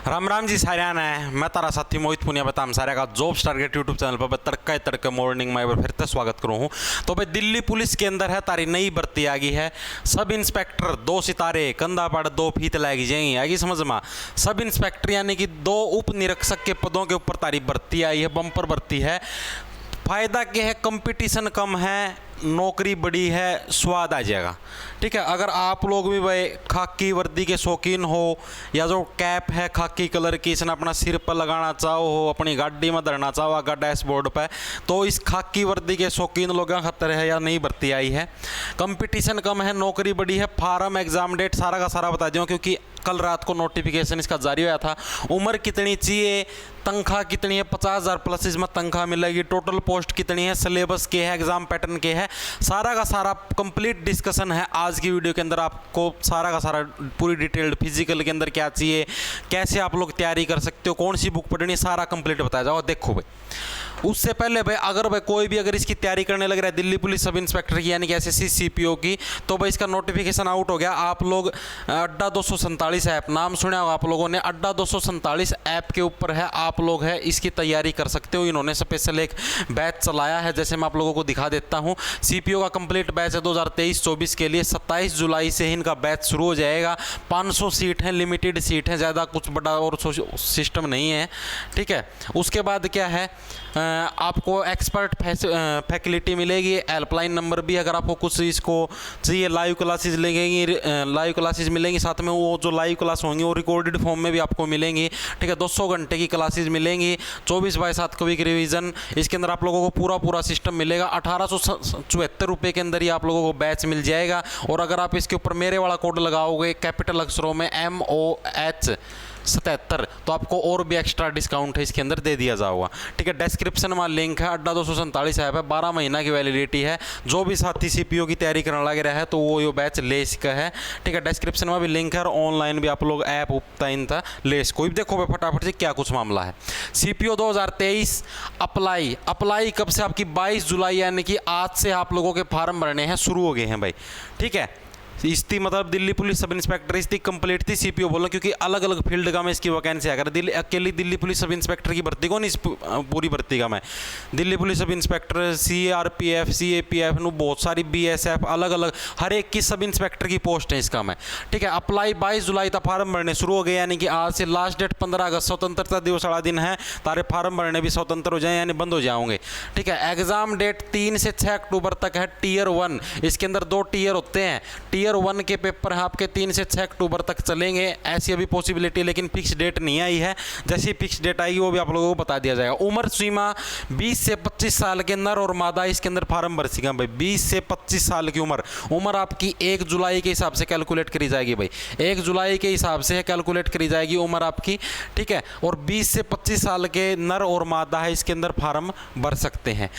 राम राम जी सारिया ने मैं तारा साथी मोहित पुनिया बता हम सारे का जॉब्स टारगेट यूट्यूब चैनल पर तड़का तड़के मॉर्निंग में फिर से स्वागत करूँ हूँ। तो भाई दिल्ली पुलिस के अंदर है तारी नई भर्ती आ गई है। सब इंस्पेक्टर 2 सितारे कंधा पड़ 2 फीत लगी जाएंगी आगे समझ में। सब इंस्पेक्टर यानी कि 2 उप निरीक्षक के पदों के ऊपर तारी भर्ती आई है, बम्पर भर्ती है। फायदा क्या है, कंपटीशन कम है, नौकरी बड़ी है, स्वाद आ जाएगा। ठीक है, अगर आप लोग भी भाई खाकी वर्दी के शौकीन हो या जो कैप है खाकी कलर की इसने अपना सिर पर लगाना चाहो हो, अपनी गाड़ी में धरना चाहो अगर डैशबोर्ड पर, तो इस खाकी वर्दी के शौकीन लोगों खतर है या नई भर्ती आई है। कंपटीशन कम है, नौकरी बड़ी है। फार्म एग्जाम डेट सारा का सारा बता दूँ क्योंकि कल रात को नोटिफिकेशन इसका जारी हुआ था। उम्र कितनी चाहिए, तनख्वाह कितनी है, 50,000 प्लस इसमें तनख्वाह मिलेगी। टोटल पोस्ट कितनी है, सिलेबस के है, एग्जाम पैटर्न के है, सारा का सारा कंप्लीट डिस्कशन है आज की वीडियो के अंदर। आपको सारा का सारा पूरी डिटेल्ड फिजिकल के अंदर क्या चाहिए, कैसे आप लोग तैयारी कर सकते हो, कौन सी बुक पढ़नी, सारा कंप्लीट बताया जाओ। देखो भाई उससे पहले भाई अगर भाई कोई भी अगर इसकी तैयारी करने लग रहा है दिल्ली पुलिस सब इंस्पेक्टर की यानी कि एसएससी सीपीओ की, तो भाई इसका नोटिफिकेशन आउट हो गया। आप लोग अड्डा 247 ऐप नाम सुना होगा आप लोगों ने, अड्डा 247 ऐप के ऊपर है, आप लोग है इसकी तैयारी कर सकते हो। इन्होंने स्पेशल एक बैच चलाया है, जैसे मैं आप लोगों को दिखा देता हूँ। सीपीओ का कंप्लीट बैच है 2023-24 के लिए। 27 जुलाई से इनका बैच शुरू हो जाएगा। 500 सीट है, लिमिटेड सीट है, ज़्यादा कुछ बड़ा और सिस्टम नहीं है। ठीक है, उसके बाद क्या है, आपको एक्सपर्ट फैसिलिटी मिलेगी। हेल्पलाइन नंबर भी अगर आपको कुछ इसको चाहिए, लाइव क्लासेस लगेंगी, लाइव क्लासेस मिलेंगी, साथ में वो जो लाइव क्लास होंगी वो रिकॉर्डेड फॉर्म में भी आपको मिलेंगी। ठीक है, 200 घंटे की क्लासेस मिलेंगी, 24/7 क्विक रिवीजन, इसके अंदर आप लोगों को पूरा सिस्टम मिलेगा। 1874 रुपये के अंदर ही आप लोगों को बैच मिल जाएगा। और अगर आप इसके ऊपर मेरे वाला कोड लगाओगे कैपिटल अक्षरों में MOH 77, तो आपको और भी एक्स्ट्रा डिस्काउंट है इसके अंदर दे दिया जाएगा। ठीक है, डिस्क्रिप्शन में लिंक है। अड्डा 247 ऐप है, 12 महीना की वैलिडिटी है। जो भी साथी सीपीओ की तैयारी करने लग रहा है तो वो ये बैच ले इसका है। ठीक है, डिस्क्रिप्शन में भी लिंक है और ऑनलाइन भी आप लोग ऐप उपताइन था ले इसको भी देखो भाई फटाफट से क्या कुछ मामला है। सीपीओ 2023 अप्लाई कब से, आपकी 22 जुलाई यानी कि आज से आप लोगों के फार्म भरने हैं शुरू हो गए हैं भाई। ठीक है, इसकी मतलब दिल्ली पुलिस सब इंस्पेक्टर इसकी कंप्लीट थी सीपीओ बोलो, क्योंकि अलग अलग फील्ड का मैं इसकी वैकेंसी अगर अकेली दिल्ली पुलिस सब इंस्पेक्टर की भर्ती को नहीं, पूरी भर्ती का मैं Delhi police sub inspector CRPF CAPF नु बहुत सारी BSF अलग अलग हर एक की सब इंस्पेक्टर की पोस्ट है इसका मैं। ठीक है, अप्लाई 22 जुलाई तक फार्म भरने शुरू हो गए, यानी कि आज से लास्ट डेट 15 अगस्त स्वतंत्रता दिवस वाला दिन है। तारे फार्म भरने भी स्वतंत्र हो जाए यानी बंद हो जाओगे। ठीक है, एग्जाम डेट 3 से 6 अक्टूबर तक है। टियर 1 इसके अंदर 2 टियर होते हैं। टियर 1 के पेपर है आपके 3 से 6 अक्टूबर तक चलेंगे, ऐसी अभी पॉसिबिलिटी, लेकिन फिक्स डेट नहीं आई है। जैसी फिक्स डेट आएगी वो भी आप लोगों को बता दिया जाएगा। उम्र सीमा 20 से 25 साल के अंदर और मादा इसके अंदर फार्म भर सकेगा भाई। 20 से 25 साल की उम्र आपकी 1 जुलाई के हिसाब से कैलकुलेट करी जाएगी भाई। 1 जुलाई के हिसाब से कैलकुलेट करी जाएगी उम्र आपकी। ठीक है, और 20 से 25 साल के नर और मादा है इसके अंदर फार्म भर सकते हैं।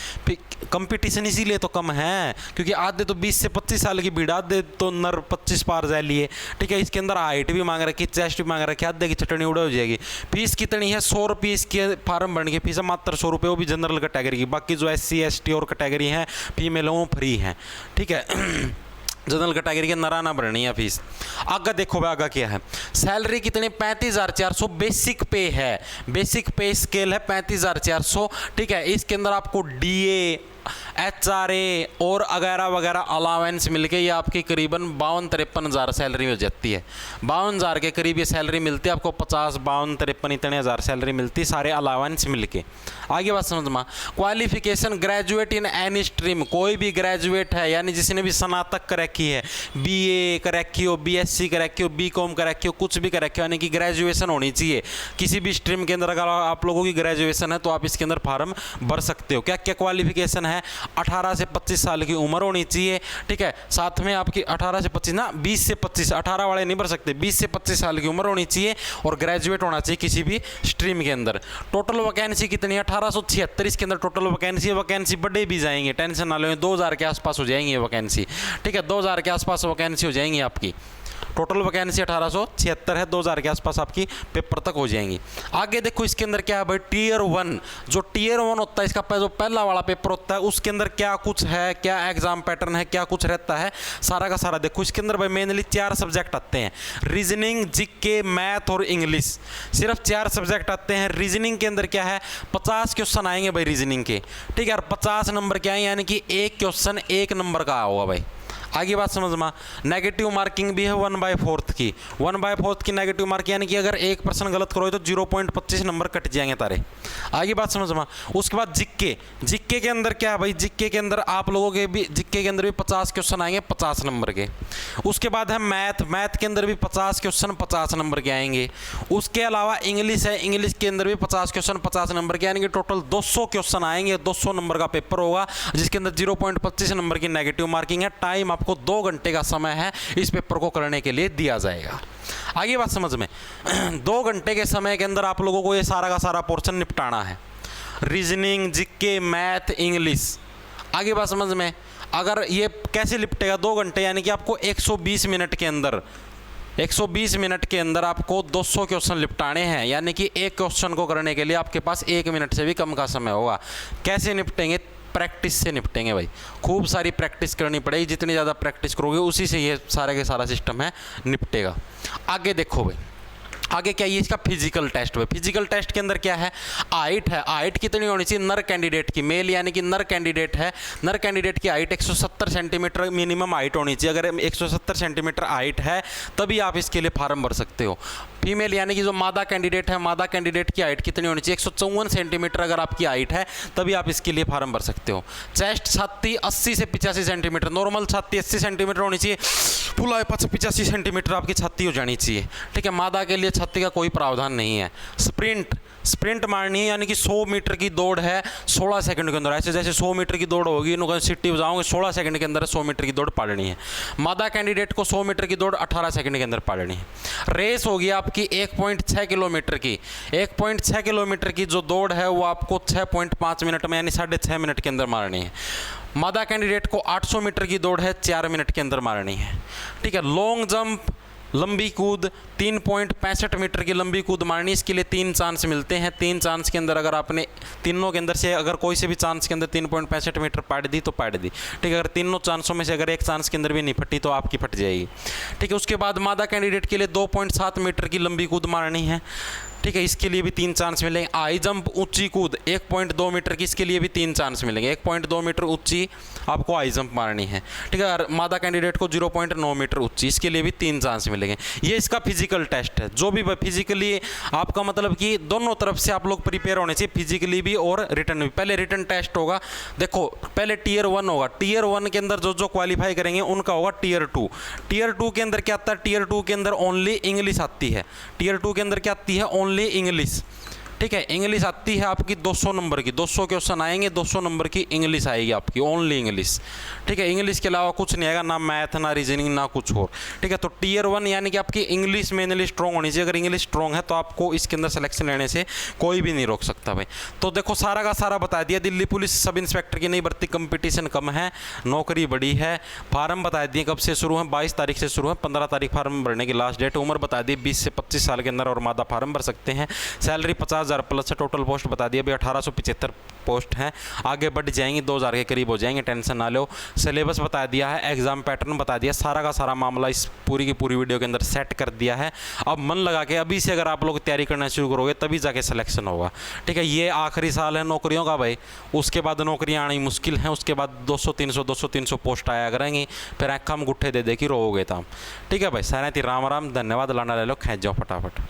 कंपटीशन इसीलिए तो कम है क्योंकि आधे तो 20 से 25 साल की भीड़, आधे तो नर 25 पार जा लिए। ठीक है, इसके अंदर हाइट भी मांग रखी, चेस्ट भी मांग रखी, आधे की चटनी उड़ा हो जाएगी। फीस कितनी है, 100 रुपये इसके फार्म भरने की फीस है, मात्र 100 रुपये, वो भी जनरल कैटेगरी की। बाकी जो SC ST और कैटेगरी हैं फीमेल वो फ्री हैं। ठीक है, जनरल कैटेगरी के नराना भरनी है फीस। आगे देखो भाई आगे क्या है, सैलरी कितनी, 35,400 बेसिक पे है। बेसिक पे स्केल है 35,400। ठीक है, इसके अंदर आपको DA HRA और वगैरह वगैरह अलावेंस मिलके ये आपकी करीबन 52-53 हज़ार सैलरी हो जाती है। 52 हज़ार के करीब ये सैलरी मिलती है आपको। 50, 52, 53 इतने हज़ार सैलरी मिलती है सारे अलावेंस मिलके। आगे बात समझ में। Qualification graduate in any stream, कोई भी ग्रेजुएट है यानी जिसने भी स्नातक कर रखी है, BA कर रखी हो, BSc कर रखी हो, BCom कर रखी हो, कुछ भी कर रखी हो, यानी कि ग्रेजुएशन होनी चाहिए किसी भी स्ट्रीम के अंदर। अगर आप लोगों की ग्रेजुएशन है तो आप इसके अंदर फार्म भर सकते हो। क्या क्या क्वालिफिकेशन है, 18 से 25 साल की उम्र होनी चाहिए। ठीक है, साथ में आपकी 18 से 25 ना 20 से 25, 18 वाले नहीं भर सकते, 20 से 25 साल की उम्र होनी चाहिए और ग्रेजुएट होना चाहिए किसी भी स्ट्रीम के अंदर। टोटल वैकेंसी कितनी है, 1876 इसके अंदर टोटल वैकेंसी बढ़े भी जाएंगे, टेंशन ना लो, 2000 के आसपास हो जाएंगी वैकेंसी। ठीक है, 2000 के आसपास वैकेंसी हो जाएंगी आपकी। टोटल वैकेंसी 1876 है, 2000 के आसपास आपकी पेपर तक हो जाएंगी। आगे देखो इसके अंदर क्या है भाई, टीयर 1, जो टीयर 1 होता है, इसका जो पहला वाला पेपर होता है, उसके अंदर क्या कुछ है, क्या एग्जाम पैटर्न है, क्या कुछ रहता है, सारा का सारा देखो। इसके अंदर भाई मेनली 4 सब्जेक्ट आते हैं, रीजनिंग, जीके, मैथ और इंग्लिश, सिर्फ 4 सब्जेक्ट आते हैं। रीजनिंग के अंदर क्या है, 50 क्वेश्चन आएंगे भाई रीजनिंग के, ठीक है, और 50 नंबर के आए, यानी कि एक क्वेश्चन 1 नंबर का होगा भाई। आगे बात समझ में। नेगेटिव मार्किंग भी है 1/4 की, 1/4 की नेगेटिव मार्क, यानी कि अगर 1% गलत करोगे तो 0.25 नंबर कट जाएंगे तारे। आगे बात समझ में। उसके बाद जीके, जीके के अंदर क्या है भाई, जीके के अंदर आप लोगों के भी, जीके के अंदर भी 50 क्वेश्चन आएंगे 50 नंबर के। उसके बाद है मैथ, मैथ के अंदर भी 50 क्वेश्चन 50 नंबर के आएंगे। उसके अलावा इंग्लिश है, इंग्लिश के अंदर भी 50 क्वेश्चन 50 नंबर के, यानी कि टोटल 200 क्वेश्चन आएंगे, 200 नंबर का पेपर होगा, जिसके अंदर 0.25 नंबर की नेगेटिव मार्किंग है। टाइम आपको 2 घंटे का समय है इस पेपर को करने के लिए दिया जाएगा। आगे बात समझ में। 2 घंटे के समय के अंदर आप लोगों को ये सारा का सारा पोर्शन निपटाना है, रीजनिंग, जीके, मैथ, इंग्लिश। आगे बात समझ में। अगर ये कैसे निपटेगा 2 घंटे, यानी कि आपको 120 मिनट के अंदर, 120 मिनट के अंदर आपको 200 क्वेश्चन निपटाने हैं, यानी कि एक क्वेश्चन को करने के लिए आपके पास 1 मिनट से भी कम का समय होगा। कैसे निपटेंगे, प्रैक्टिस से निपटेंगे भाई, खूब सारी प्रैक्टिस करनी पड़ेगी, जितनी ज़्यादा प्रैक्टिस करोगे उसी से ये सारा के सारा सिस्टम है निपटेगा। आगे देखो भाई, आगे क्या, ये इसका फिजिकल टेस्ट है। फिजिकल टेस्ट के अंदर क्या है, हाइट है, हाइट कितनी होनी चाहिए नर कैंडिडेट की, मेल यानी कि नर कैंडिडेट है, नर कैंडिडेट की हाइट 170 सेंटीमीटर मिनिमम हाइट होनी चाहिए। अगर 170 सेंटीमीटर हाइट है तभी आप इसके लिए फार्म भर सकते हो। फीमेल यानी कि जो मादा कैंडिडेट है, मादा कैंडिडेट की हाइट कितनी होनी चाहिए, 154 सेंटीमीटर अगर आपकी हाइट है तभी आप इसके लिए फार्म भर सकते हो। चेस्ट, छाती 80 से 85 सेंटीमीटर, नॉर्मल छाती 80 सेंटीमीटर होनी चाहिए, फुल 85 सेंटीमीटर आपकी छाती हो जानी चाहिए, ठीक है। मादा के लिए छाती का कोई प्रावधान नहीं है। स्प्रिंट, स्प्रिंट मारनी है, यानी कि 100 मीटर की दौड़ है 16 सेकंड के अंदर, ऐसे जैसे 100 मीटर की दौड़ होगी, इनको सिटी बजाओगे 16 सेकंड के अंदर 100 मीटर की दौड़ पाड़नी है। मादा कैंडिडेट को 100 मीटर की दौड़ 18 सेकंड के अंदर पाड़नी है। रेस होगी आपकी 1.6 किलोमीटर की, 1.6 किलोमीटर की जो दौड़ है वो आपको 6.5 मिनट में, यानी 6.5 मिनट के अंदर मारनी है। मादा कैंडिडेट को 800 मीटर की दौड़ है 4 मिनट के अंदर मारनी है, ठीक है। लॉन्ग जंप, लंबी कूद 3.65 मीटर की लंबी कूद मारनी, इसके लिए 3 चांस मिलते हैं। 3 चांस के अंदर अगर आपने तीनों के अंदर से अगर कोई से भी चांस के अंदर 3.65 मीटर पाड़ दी तो पाड़ दी, ठीक है। अगर तीनों चांसों में से अगर एक चांस के अंदर भी नहीं फटी तो आपकी फट जाएगी, ठीक है। उसके बाद मादा कैंडिडेट के लिए 2.7 मीटर की लंबी कूद मारनी है, ठीक है, इसके लिए भी 3 चांस मिलेंगे। हाई जंप, ऊंची कूद 1.2 मीटर की, इसके लिए भी 3 चांस मिलेंगे। 1.2 मीटर ऊंची आपको हाई जंप मारनी है, ठीक है। और मादा कैंडिडेट को 0.9 मीटर ऊंची, इसके लिए भी 3 चांस मिलेंगे। ये इसका फिजिकल टेस्ट है। जो भी फिजिकली आपका मतलब कि दोनों तरफ से आप लोग प्रिपेयर होने चाहिए, फिजिकली भी और रिटर्न भी। पहले रिटर्न टेस्ट होगा, देखो पहले टीयर 1 होगा, टीयर 1 के अंदर जो क्वालिफाई करेंगे उनका होगा टीयर 2। टीयर 2 के अंदर क्या आता है, टीयर 2 के अंदर ओनली इंग्लिश आती है। टीयर 2 के अंदर क्या आती है, ओनली इंग्लिश, ठीक है। इंग्लिश आती है आपकी 200 नंबर की, 200 क्वेश्चन आएंगे, 200 नंबर की इंग्लिश आएगी आपकी, ओनली इंग्लिश, ठीक है। इंग्लिश के अलावा कुछ नहीं आएगा, ना मैथ, ना रीजनिंग, ना कुछ और, ठीक है। तो टीयर 1 यानी कि आपकी इंग्लिश मेनली स्ट्रॉन्ग होनी चाहिए। अगर इंग्लिश स्ट्रॉन्ग है तो आपको इसके अंदर सिलेक्शन लेने से कोई भी नहीं रोक सकता भाई। तो देखो सारा का सारा बता दिया। दिल्ली पुलिस सब इंस्पेक्टर की नई भर्ती, कंपटीशन कम है, नौकरी बड़ी है। फार्म बता दिए कब से शुरू है, 22 तारीख से शुरू है, 15 तारीख फार्म भरने की लास्ट डेट। उम्र बता दी 20 से 25 साल के अंदर और मादा फार्म भर सकते हैं। सैलरी 50,000 प्लस है। टोटल पोस्ट बता दिया अभी 1875 पोस्ट हैं, आगे बढ़ जाएंगी, 2000 के करीब हो जाएंगे, टेंशन ना लो। सिलेबस बता दिया है, एग्जाम पैटर्न बता दिया, सारा का सारा मामला इस पूरी की पूरी वीडियो के अंदर सेट कर दिया है। अब मन लगा के अभी से अगर आप लोग तैयारी करना शुरू करोगे तभी जाके सिलेक्शन होगा, ठीक है। ये आखिरी साल है नौकरियों का भाई, उसके बाद नौकरियाँ आनी मुश्किल हैं, उसके बाद 200-300 पोस्ट आया करेंगी, फिर आँखा में गुट्ठे दे दे कि रोओगे तब, ठीक है भाई। सहना राम राम, धन्यवाद। लाना ले लो, खेच जाओ फटाफट।